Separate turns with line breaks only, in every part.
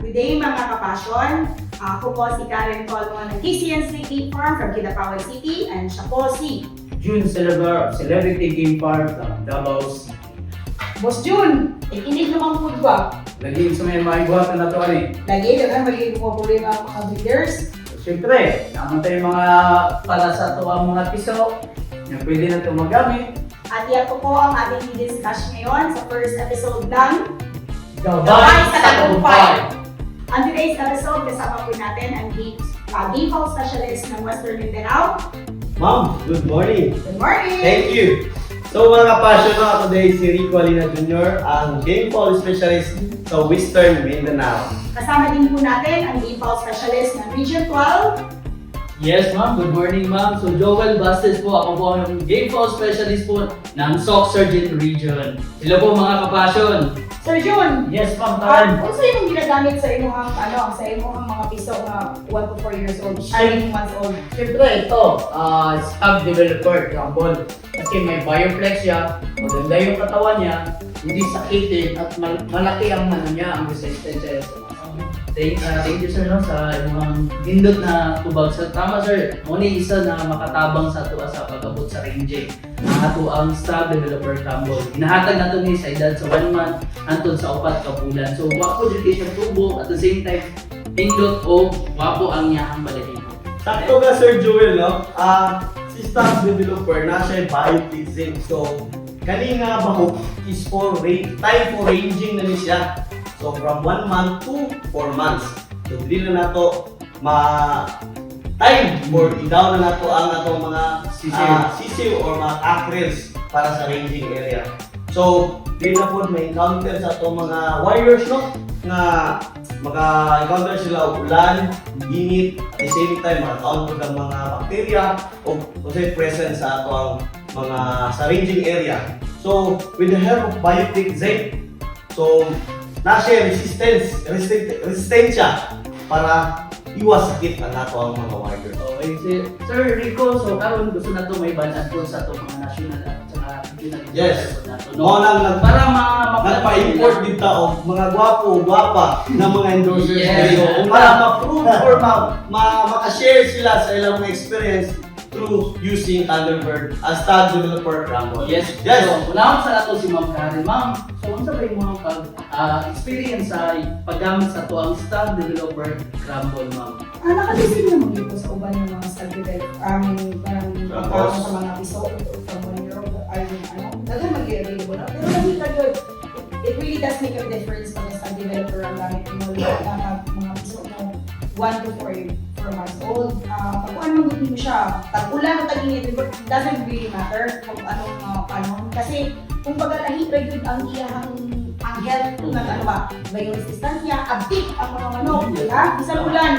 Good day mga kapasyon. Ako po si Karen Colmo ng KCNC Game Farm from Kidapawan City and siya po si
June Celeber, Celebrity Game Farm from Davao City.
Boss June. Ikinig naman po ba?
Lagi sa may mga ibuhatan na to ani.
Lagi na magiging po problema ang mga breeders.
Siyempre, naman tayo mga para sa to ang mga piso na pwede na ito magamit.
At yan po ang ating i-discuss ngayon sa first episode ng
Gabay sa Tagumpay!
On today's episode, kasama po natin ang game ball specialist ng Western Mindanao.
Ma'am, good morning.
Good morning!
Thank you. So mga kapasyon na today si Rico Alina Jr., ang game ball specialist sa Western Mindanao.
Kasama din po natin ang game ball specialist ng Region 12.
Yes ma'am, good morning ma'am. So Joel Bastes po, ako po ang game ball specialist po ng SOC Surgeon Region. Hello po mga kapasyon.
Sir June,
Yes, Ma'am Karen.
ano sa imong ginagamit sa imong mga piso na 1 to 4 years old, 18 months old?
Siyempre, ito, stock developer, Rumble. Kasi may bioflex siya, maganda yung katawan niya, hindi sakitin, at malaki ang niya, ang resistance niya sa mga.
Thank you sir no, sa inyong dindot na tubag. Sa tama sir, muna isa na makatabang sa tuwa sa pag-abot sa ranging. Ang ato ang stock developer Rumble. Hinahatag nato ni sa edad sa 1 month antod sa 4 ka bulan. So wapo din siya tubo at the same time pindot o wapo ang iyang balahibo.
Sakto ka Sir Joel, no? Si staff developer na siya biofixing. So, kani nga bahok is time for ranging na ni siya. So, from 1 month to 4 months. So, dili na nato time for i-down na nato ang atong mga sisiw or mga acryl's para sa ranging area. So, di na po may encounter sa atong mga warriors, no? Nga maka-encounter sila og ulan, init, at the same time maka-count po ng mga bacteria o kasi present sa atong mga sa ranging area. So, with the help of Biofix Zinc, so na-share resistensya para iwas sakit ang ato ang mga warriors.
Okay, Sir Rico, so karon gusto na to may banat po sa to mga national at saka regional
Yes.
nato,
No, nang
para
nagpa-import dito og mga gwapa na mga endorsers
Yes.
dito para ma-prove or maka-share sila sa ilang mga experience through using Thunderbird as tag developer Rumble.
Yes.
Yes.
So, unahon sa ato si Ma'am Karen. Ma'am, so unsa ba imong experience sa paggamit sa to ang stock developer Rumble, ma'am?
Nakalisig naman yun po sa uban ng mga self-develop. Parang sa mga piso from 1 year old. Dagan mag-i-available na. Pero nakita yun, it really does make a difference pag sa developer ang gamit mo. Mga piso mo 1 to 4 months old. Pag ano mo siya, tag-ulan o tag-init, it doesn't really matter kung anong panon. Kasi kung pagkalahi, regular ang iyahang ang health ng ano ba, may resistance niya, abdik ang mga manok, diba? Isang ulan.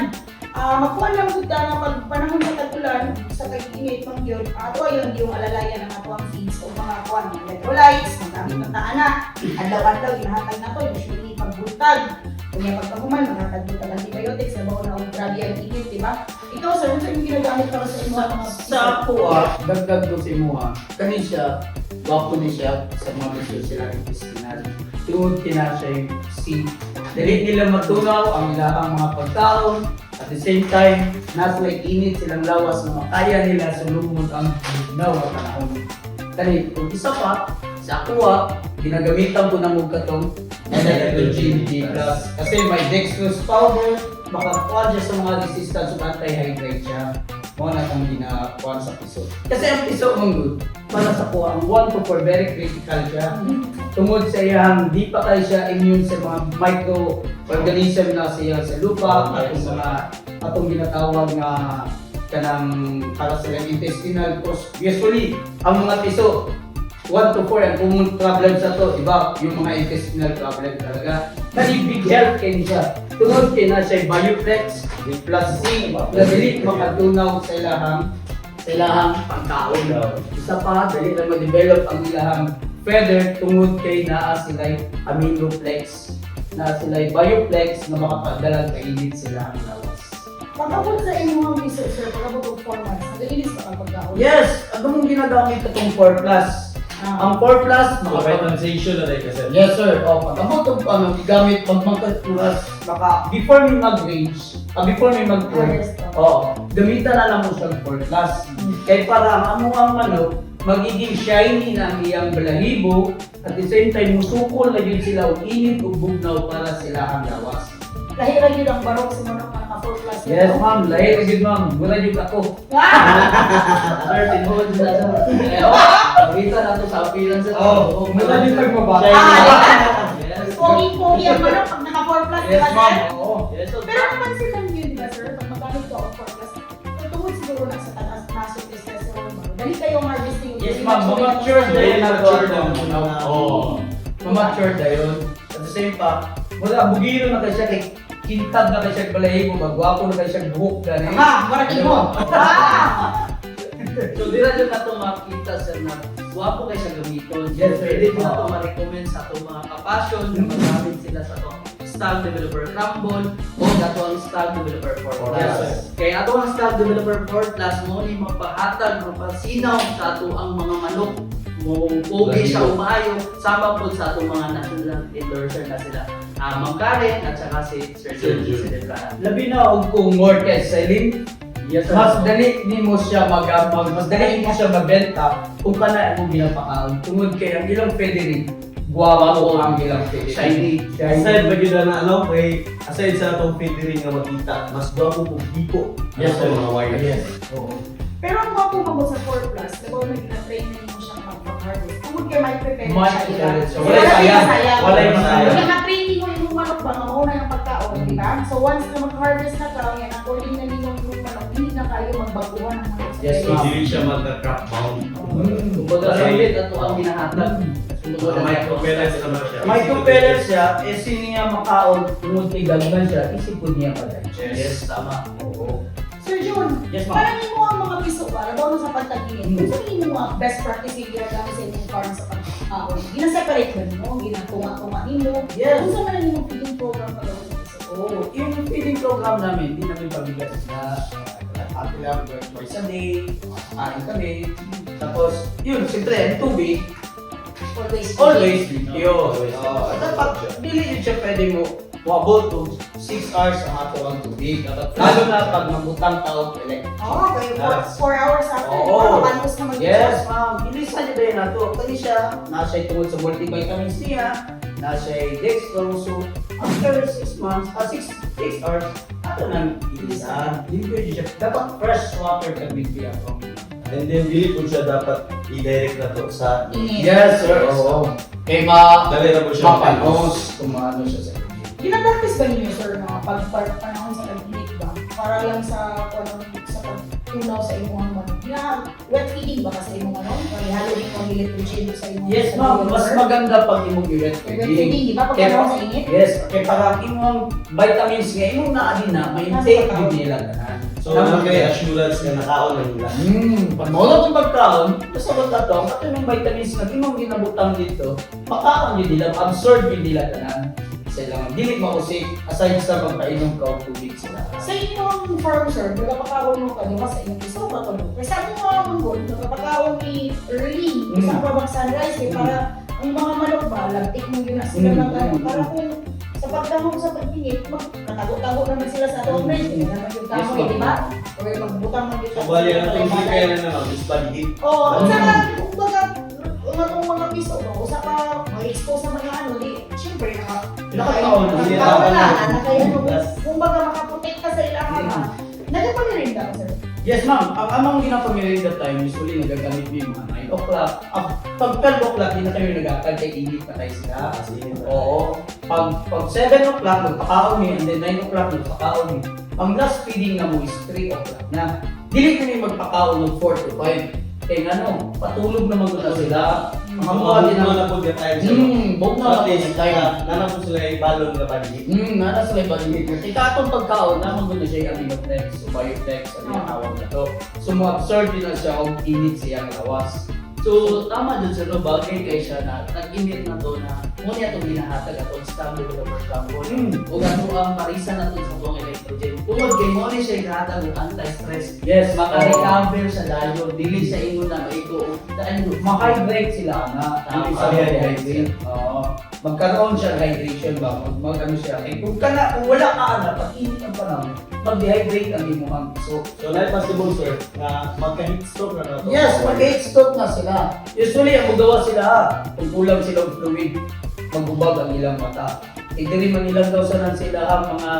Magkuhan lang po na pag panahon sa tag-ulan, sa tag-init ng yun, ato ayun yung alalayan ng ato ang feeds o mga kuhan, mga electrolytes, magamit ng taana, adlaw-adlaw, inahatag na to, usually pagbuntag, kung yung pagkahuman, mahatag po ng antibiotics, nabaw na ang grabe ang init, diba? Ikaw sir, ano sa yung ginagamit para sa inyo mga
Sa ako, dagdag ko sa imo, kani siya, wapo ni siya sa mga gusto sila ng Christinan. Tungod kina siya yung dali nila matunaw ang ilang mga pagkaon. At the same time, nasa may init silang lawas na makaya nila sa lumot ang bugnaw at panahon. Kani, kung isa pa, sa aqua, ginagamitan ko ng mugkatong Energy D+. Kasi may dextrose powder, makakuha siya sa mga resistance at anti-hydrate siya. Mga na kung ginakuha sa piso. Kasi ang piso mong good, para sa kuha, ang 1 to 4 very critical siya. Tungod sa iyang di pa kayo siya immune sa mga microorganism na siya sa lupa, atong ginatawag na kanang para sa intestinal cause. Usually, ang mga piso, 1 to 4 ang common problem sa to, diba? Yung mga intestinal problem talaga. Kasi big health kayo siya. Tungod kayo na siya bioflex, plus C, plus dili makatunaw sa ilahang pagkaon. Isa pa, dali na ma-develop ang ilahang feather tungod kay naa sila'y aminoflex, naa sila'y bioflex na makapagdalang kainit sila ang lawas.
Pagkabot sa inyong mga piso sir, pagkabot ng 4 months, nagalinis pa kapag
Yes! Ano mong ginagamit itong 4 plus? Ang 4 plus,
Revitalization na rin kasi.
yes sir, pag-amot ang gamit, pag magkaturas, before may mag-range, before may mag-turn, gamitan na lang mo siyang 4 plus. Kaya para ang ang manok, magiging shiny na ang iyang balahibo, at the same time, musukol na yun sila, o init o bugnaw para sila ang lawas.
Lahira yun ang barok sa manok na naka 4 plus.
Yes ma'am, lahir agad ma'am, wala yung ako.
Sir, tinuod sila sa nakita na to sa appearance sa
wala yung pagbaba.
Yes.
Pogi-pogi ang manok pag naka 4 plus, di
Yes
ba,
ma'am,
sir?
oo.
Yes, so,
Pero napansin lang yun, di ba, sir? Pag magamit ko ang 4 plus, tungkol siguro na sa taas, nasok testosterone mo. Dali kayong harvesting.
Yes ma'am, mamature na yun ang
Mature na
ang
yun.
manok. Oo. Mamature na yun. At the same pa, wala, bugiro na kayo siya, kay kintag na kayo siya balahibo, magwapo na kayo siya buhok gani.
Marami mo.
So, di na dyan na ito makita sir na guwapo kayo sa gamiton.
Yes, sir.
Pwede din na ito ma-recommend sa itong mga kapasyon na magamit sila sa itong Stag Developer Crumble o ato ang Stag Developer 4 Plus.
Yes, sir.
Kaya ato ang Stag Developer 4 Plus mo ni mapahatag, mapasinaw sa ato ang mga manok mo pogi sa umayo sama po sa atong mga national endorser na sila Ma'am Karen at saka si Sir Jun Cerebral.
Labi na og kung more cash selling,
Yes, sir.
mas dali ni mo siya mas dali mo siya mabenta kung kana mo ginapakaon. Tungod kay ang ilang feathering, guwapo ang ilang feathering.
Shiny.
Aside ba yun na aside sa itong feathering na makita, mas gwapo po biko.
Yes, sir.
Mga wires.
Yes. Oo.
Pero ang mga pumabot sa 4 plus, diba na gina-train na mo siyang mag-harvest. Kung kaya may prepare
May
siya
prepare siya.
Wala sayang.
Wala yung sayang.
Kung naka-training mo yung manok ba, mauna yung pagkaon, di ba? So once na mag-harvest na ka, yan, according na ninyo yung manok, hindi na kayo magbaguhan ng manok sa
Yes,
training.
ma'am.
Hindi rin siya magka-crop bound.
Kumbaga solid ato ang ginahatag.
May propellants naman siya.
May propeller siya, eh sino niya makaon, tungod kay gagman siya, isipon niya pa
Yes, tama.
Oo.
Sir Jun,
Yes, ma'am.
parang mo ang mga piso para doon sa pagtagilid. Kung saan mo ang best practice yung ginagamit sa inyong farm sa pagkakaon? Gina-separate mo, ginatunga-tunga mo.
Yes.
Kung saan man ang inyong feeding program para doon sa piso?
Oo, yung feeding program namin, hindi namin pabigat na ate lang, twice a day, kain kami. Tapos, yun, siyempre, ang tubig, always yun. Dapat, dili yun siya pwede mo wabot to 6 hours ang ato ang tubig. Lalo na pag mabutang tao electric.
Oo, okay. 4 hours after.
Oo.
Makapantos na mag-charge.
Yes, ma'am. Bilisan niyo din nato. Kani siya, nasa tungkol sa multivitamins niya, nasa dextrose. So, after 6 months, 6 hours, ato nang ilisan. Hindi siya. Dapat fresh water kami biya from.
And then, dili po siya dapat i-direct na to sa
Init.
Yes, sir. Oo. Kaya
dali na po siya
mapanos kung maano siya sa kanya.
Gina-practice ba ninyo, sir, na pagpanahon sa tag-init ba? Para lang sa pagtunaw sa inyong manok. Wet feeding ba kasi inyong manok? Halo din mo nitrogen sa inyong
Yes, ma'am. Mas maganda pag imong i-wet
Wet feeding, di ba? Pag panahon sa init?
Yes, kaya para imong vitamins nga imong naadin na, ma-intake din nila tanan.
So, lang kay assurance na nakaon na nila.
Pag mawala itong pagkaon, basta ba ito, at yung vitamins na imong ginabutang dito, makaon yun nila, absorb yun nila tanan. Sila dili mausik, aside sa pagpainom ka o tubig sila.
Sa inyong farm, sir, nagpapakaon mo ka, di ba sa inyong iso ka to? Kasi ako mga manggol, nagpapakaon ni early, sa pabang sunrise, eh, para ang mga manok ba, lagtik mo yun na sila ng ano, para kung sa pagdahon sa pag-init, magkatago-tago naman sila sa atong friend, hindi naman yung kamoy, di ba? O magbutang mo dito.
So, bali na itong prepare na naman, is body heat.
Oo, saka, kumbaga, mga piso ba, usa ka, ma-expose sa mga ano, di, syempre,
Nakataon
nakakawala, kumbaga makaprotect ka sa ilang mga. Nagpapalirin ka, sir?
Yes, ma'am. Ang amang ginapamirin that time, usually nagagamit mo yung mga 9 o'clock. Pag 12 o'clock, hindi na kayo nag-aakal kay init na tayo sila. Oo. Pag 7 o'clock, magpakaon mo, and then 9 o'clock, magpakaon mo. Ang last feeding na mo is 3 o'clock na. Dili ko na yung magpakaon ng 4 to 5. Kaya ano, patulog naman ko na sila. Mga mga din
na po the time.
bog na
At least,
yung time.
nana po sila yung balon na body heat.
Nana sila yung body heat. Ika atong pagkaon, naman ko na siya yung aminoplex o bioplex, ang tawag na to. So, ma-absorb din na siya kung init siyang lawas.
So, tama dun sa no, bagay kay siya na nag-init na to na muna itong ginahatag atong stable developer carbon. O gato ang parisa na to sa itong electrogen. Tungod kay mo ni siya ihatag ng anti-stress.
Yes,
Maka-recover sa dayo, dili sa inyo na maiko. Dahil
ma-hydrate sila na.
Tama.
Hindi sa hydrate. Oo. Magkaroon siya hydration ba? Mag-ano siya. Eh, kung wala ka na, pag init ang panahon, mag-dehydrate ang imuhang piso.
So, na possible, sir, na magka-heat stroke na to.
Yes, mag-heat stroke na sila. Usually, ang magawa sila, kung kulang silang fluid, magubag ang ilang mata. Hindi man ilang daw sanan sila ang mga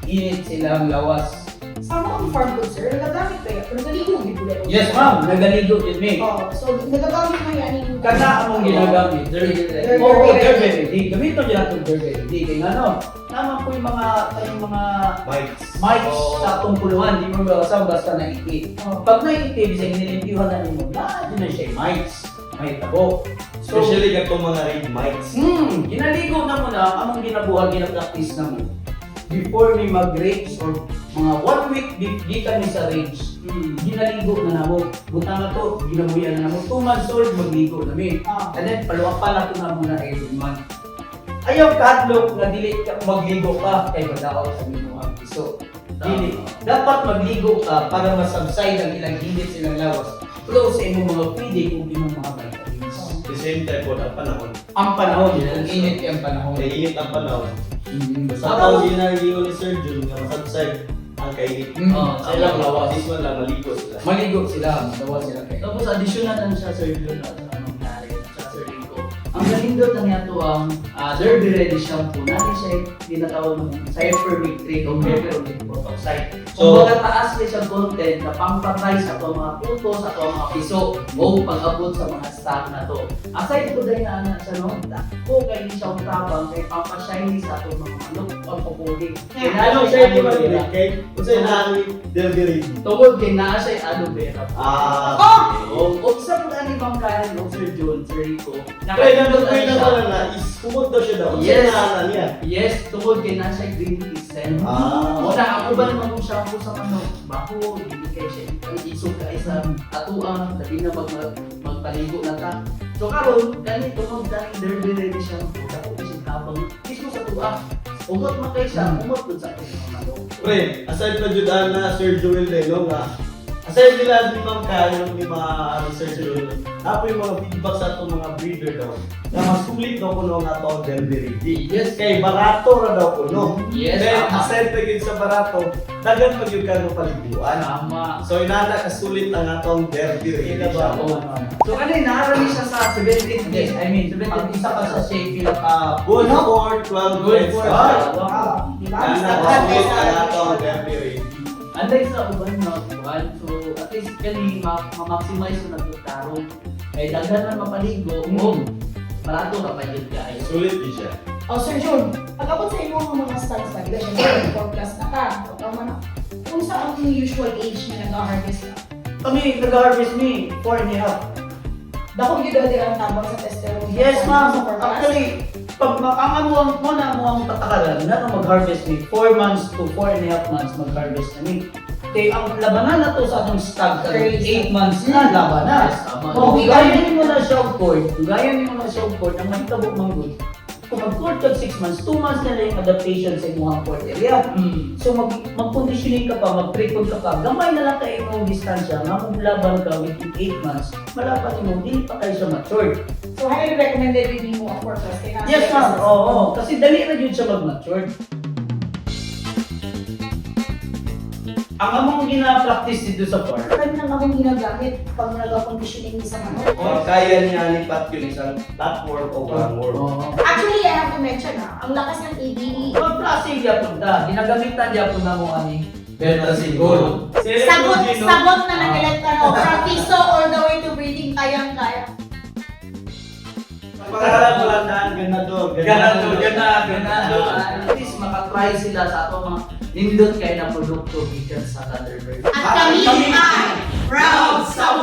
init silang lawas.
Sa mga farm food, sir, nagagamit kayo. Pero naligo, di po yan.
Yes, ma'am. Nagaligo yun, me.
Oh, so, nagagamit mo yan yung...
Kana among ginagamit.
Derby
Oo,
ready.
derby ready. Gamito nila itong derby ready. Kaya nga no, naman po yung mga
Mics.
mics sa atong puluhan. Di mo ba basta naiti.
Oh.
Pag naiti, bisag nilimpiyuhan na nimo, na siya yung mics. May tabo. So,
Especially gatong mga rig mics.
ginaligo na mo na, among ginabuhat, ginapractice na mo. Before may mag-range or mga 1 week di kami sa range, ginaligo na namo. Buta na to, ginabuyan na namo. 2 months old, magligo na mi.
Ah.
And then, paluwa pa na to na muna every month. Ayaw kadlok na dili ka magligo ka kay madaw sa minuang piso. Dili. Dapat magligo ka para masubside ang ilang hinit silang lawas. Close sa imong mga feeding kung imong mga vitamins.
The same time po na panahon.
Ang panahon,
Yes.
kung init yung panahon.
May init ang panahon. Sa
Sa
tao ginagawa ni Sir Jun nga masubside ang kainit. Sa ilang lawas, this one lang maligo sila.
Maligo sila, madawa sila kay.
Tapos additional lang siya Sir Jun at nangyari sa Sir Rico. Ang galindot na niya to ang derby ready shampoo. Natin siya tinatawag ng cypermethrin o mercury peroxide. So, mga taas niya siyang content na pangpatay sa itong mga puto, sa itong mga piso o pag-abot sa mga stock na to. Aside po dahil na anak siya no, ko kayo siya ang tabang kay pampashiny sa itong mga manok pagpupuli.
Ano siya yung mga kay? Kung sa'yo namin, derby ready.
Tungod kay naa siya aloe vera. O sa po ang ibang kanan o Sir John, Sir Rico.
Kaya naman pala na is kumot daw siya daw.
Yes.
Saan niya?
Yes, tungod kay nasa green tea scent. Wala ako ba naman kung shampoo sa manok? Baho, hindi kayo siya isog ka isa atuang, labi na magpaligo na ka. So karon kani tungod dahil derby ready shampoo, ako isig habang mismo sa tuwa. Umot man kayo siya, umot dun sa ating mga manok.
Pre, aside pa dyan na Sir Joel Leno nga, aside nila ni Ma'am Kyle, ni mga Sir Joel, ako yung mga feedback sa itong mga breeder daw, na masulit daw kuno nga ito ang derby ready.
Yes.
Kay barato ra daw kuno.
Yes,
Then,
tama.
aside pa yun sa barato, dagan pag yung kano paliguan.
Tama.
So, inana kasulit ang atong derby ready
Ika ba?
shampoo.
So kanina naarami siya sa 17 days. I mean, 17
Pag
days
isa ka sa shake, pila ka
Good for 12
Good
days.
for
Ah, di ba?
Inana
Sa
kasulit ang
sa-
atong derby ready.
Anday sa uban na uban, so at least kani ma-maximize na nagtutaro. Kay daghan man mapaligo, barato ra pa yun guys.
Sulit din siya.
Oh, Sir Jun, pag-abot sa imong mga stats pa, diba siya 4 plus na ka. Tama na. Kung sa ang usual age na nag-harvest ka,
Kami, nag-harvest me, 4.5.
dako gyud dati ang tabang sa testosterone.
Yes,
Sa
ma'am.
4 plus.
Actually, pag ang mo na mo ang patakaran, na mag-harvest me, 4 months to 4.5 months mag-harvest na me. Kaya ang labanan na to sa atong stag, 8 months na labanan.
Yes, tama.
Kung gayan mo na siya og court, ang mahitabo mang good. Kung mag-court ka 6 months, 2 months na lang yung adaptation sa imong court area. So mag-conditioning ka pa, mag-pre-court ka pa, gamay na lang kayo yung distansya, nga kung laban ka within 8 months, malapan mo, hindi pa kayo siya matured.
So, highly recommended with mo ang 4 plus. Kaya nasa
Yes ma'am,
testosterone.
oo. Kasi dali na yun siya mag-mature. Ang among gina-practice dito sa farm,
Ano nang akong ginagamit pag nag-conditioning sa manok?
O kaya niya ni Pat yun isang platform o groundwork.
Actually, I have to mention ang lakas ng ABE.
mag-plastic niya po na, ginagamitan niya po na mo ani.
Beta siguro.
Sagot na ng electron from piso all the way to breeding, kayang-kaya.
Pagkakalan mo lang daan, ganador.
Ganado. At least makatry sila sa atong mga nindot kayo na produkto gikan sa Thunderbird.
At kami ay proud sa